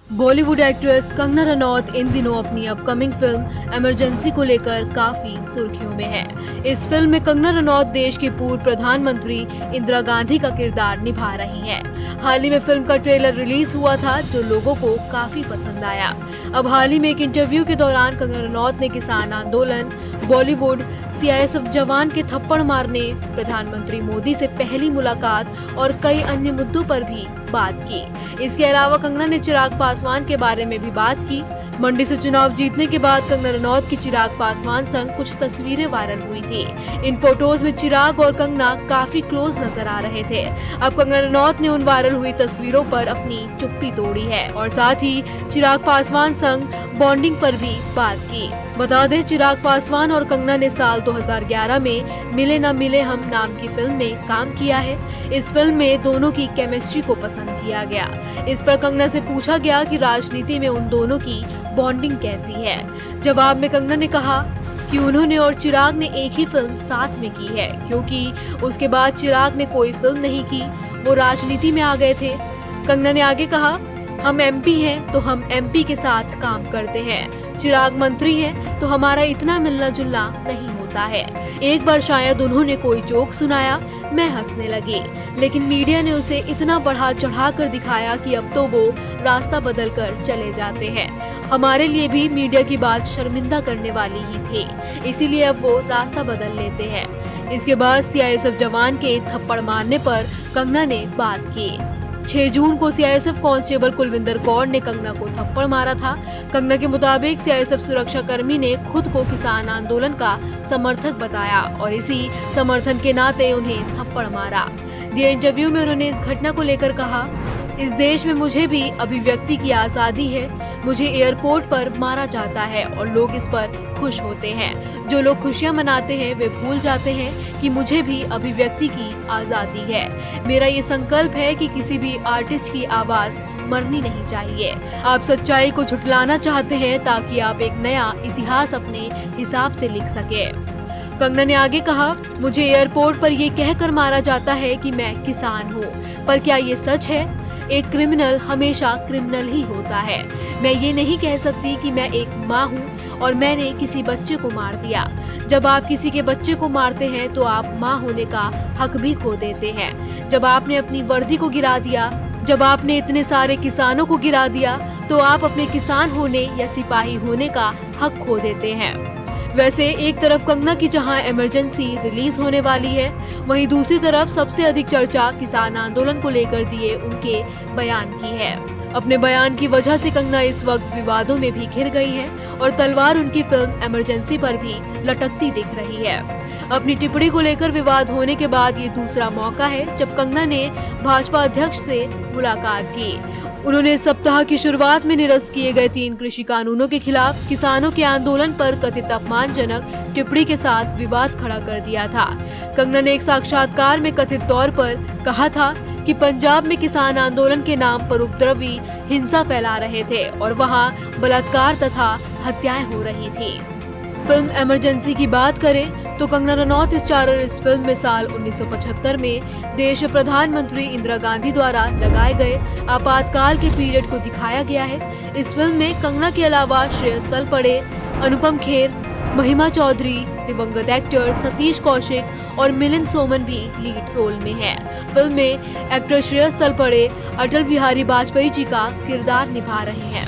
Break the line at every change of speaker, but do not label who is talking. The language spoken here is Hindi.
बॉलीवुड एक्ट्रेस कंगना रनौत इन दिनों अपनी अपकमिंग फिल्म इमरजेंसी को लेकर काफी सुर्खियों में है। इस फिल्म में कंगना रनौत देश की पूर्व प्रधानमंत्री इंदिरा गांधी का किरदार निभा रही हैं। हाल ही में फिल्म का ट्रेलर रिलीज हुआ था जो लोगों को काफी पसंद आया। अब हाल ही में एक इंटरव्यू के दौरान कंगना रनौत ने किसान आंदोलन, बॉलीवुड, सीआईएसएफ जवान के थप्पड़ मारने, प्रधानमंत्री मोदी से पहली मुलाकात और कई अन्य मुद्दों पर भी बात की। इसके अलावा कंगना ने चिराग पासवान के बारे में भी बात की। मंडी से चुनाव जीतने के बाद कंगना रनौत की चिराग पासवान संग कुछ तस्वीरें वायरल हुई थी। इन फोटोज में चिराग और कंगना काफी क्लोज नजर आ रहे थे। अब कंगना रनौत ने उन वायरल हुई तस्वीरों पर अपनी चुप्पी तोड़ी है और साथ ही चिराग पासवान संग बॉन्डिंग पर भी बात की। बता दें, चिराग पासवान और कंगना ने साल 2011 में मिले न मिले हम नाम की फिल्म में काम किया है। इस फिल्म में दोनों की केमिस्ट्री को पसंद किया गया। इस पर कंगना से पूछा गया कि राजनीति में उन दोनों की बॉन्डिंग कैसी है। जवाब में कंगना ने कहा कि उन्होंने और चिराग ने एक ही फिल्म साथ में की है, क्योंकि उसके बाद चिराग ने कोई फिल्म नहीं की, वो राजनीति में आ गए थे। कंगना ने आगे कहा, हम एमपी हैं तो हम एमपी के साथ काम करते हैं, चिराग मंत्री हैं तो हमारा इतना मिलना जुलना नहीं होता है। एक बार शायद उन्होंने कोई जोक सुनाया, मैं हंसने लगी, लेकिन मीडिया ने उसे इतना बढ़ा चढ़ा कर दिखाया कि अब तो वो रास्ता बदल कर चले जाते हैं। हमारे लिए भी मीडिया की बात शर्मिंदा करने वाली ही थी, इसीलिए अब वो रास्ता बदल लेते हैं। इसके बाद सीआईएसएफ जवान के थप्पड़ मारने पर कंगना ने बात की। 6 जून को सीआईएसएफ कांस्टेबल कुलविंदर कौर ने कंगना को थप्पड़ मारा था। कंगना के मुताबिक सीआईएसएफ सुरक्षा कर्मी ने खुद को किसान आंदोलन का समर्थक बताया और इसी समर्थन के नाते उन्हें थप्पड़ मारा। दिए इंटरव्यू में उन्होंने इस घटना को लेकर कहा, इस देश में मुझे भी अभिव्यक्ति की आजादी है। मुझे एयरपोर्ट पर मारा जाता है और लोग इस पर खुश होते हैं। जो लोग खुशियां मनाते हैं वे भूल जाते हैं कि मुझे भी अभिव्यक्ति की आजादी है। मेरा ये संकल्प है कि किसी भी आर्टिस्ट की आवाज मरनी नहीं चाहिए। आप सच्चाई को झुठलाना चाहते हैं ताकि आप एक नया इतिहास अपने हिसाब से लिख सके। कंगना ने आगे कहा, मुझे एयरपोर्ट पर ये कहकर मारा जाता है कि मैं किसान हूँ, पर क्या ये सच है? एक क्रिमिनल हमेशा क्रिमिनल ही होता है। मैं ये नहीं कह सकती कि मैं एक माँ हूँ और मैंने किसी बच्चे को मार दिया। जब आप किसी के बच्चे को मारते हैं तो आप माँ होने का हक भी खो देते हैं। जब आपने अपनी वर्दी को गिरा दिया, जब आपने इतने सारे किसानों को गिरा दिया, तो आप अपने किसान होने या सिपाही होने का हक खो देते हैं। वैसे एक तरफ कंगना की जहां इमरजेंसी रिलीज होने वाली है, वहीं दूसरी तरफ सबसे अधिक चर्चा किसान आंदोलन को लेकर दिए उनके बयान की है। अपने बयान की वजह से कंगना इस वक्त विवादों में भी घिर गई हैं और तलवार उनकी फिल्म इमरजेंसी पर भी लटकती दिख रही है। अपनी टिप्पणी को लेकर विवाद होने के बाद ये दूसरा मौका है जब कंगना ने भाजपा अध्यक्ष से मुलाकात की। उन्होंने इस सप्ताह की शुरुआत में निरस्त किए गए 3 कृषि कानूनों के खिलाफ किसानों के आंदोलन पर कथित अपमानजनक टिप्पणी के साथ विवाद खड़ा कर दिया था। कंगना ने एक साक्षात्कार में कथित तौर पर कहा था कि पंजाब में किसान आंदोलन के नाम पर उपद्रवी हिंसा फैला रहे थे और वहां बलात्कार तथा हत्याएं हो रही थी। फिल्म इमरजेंसी की बात करें तो कंगना रनौत स्टारर इस फिल्म में साल 1975 में देश प्रधानमंत्री इंदिरा गांधी द्वारा लगाए गए आपातकाल के पीरियड को दिखाया गया है। इस फिल्म में कंगना के अलावा श्रेयस तलपड़े, अनुपम खेर, महिमा चौधरी, दिवंगत एक्टर सतीश कौशिक और मिलिंद सोमन भी लीड रोल में हैं। फिल्म में एक्टर श्रेयस तलपड़े अटल बिहारी वाजपेयी जी का किरदार निभा रहे हैं।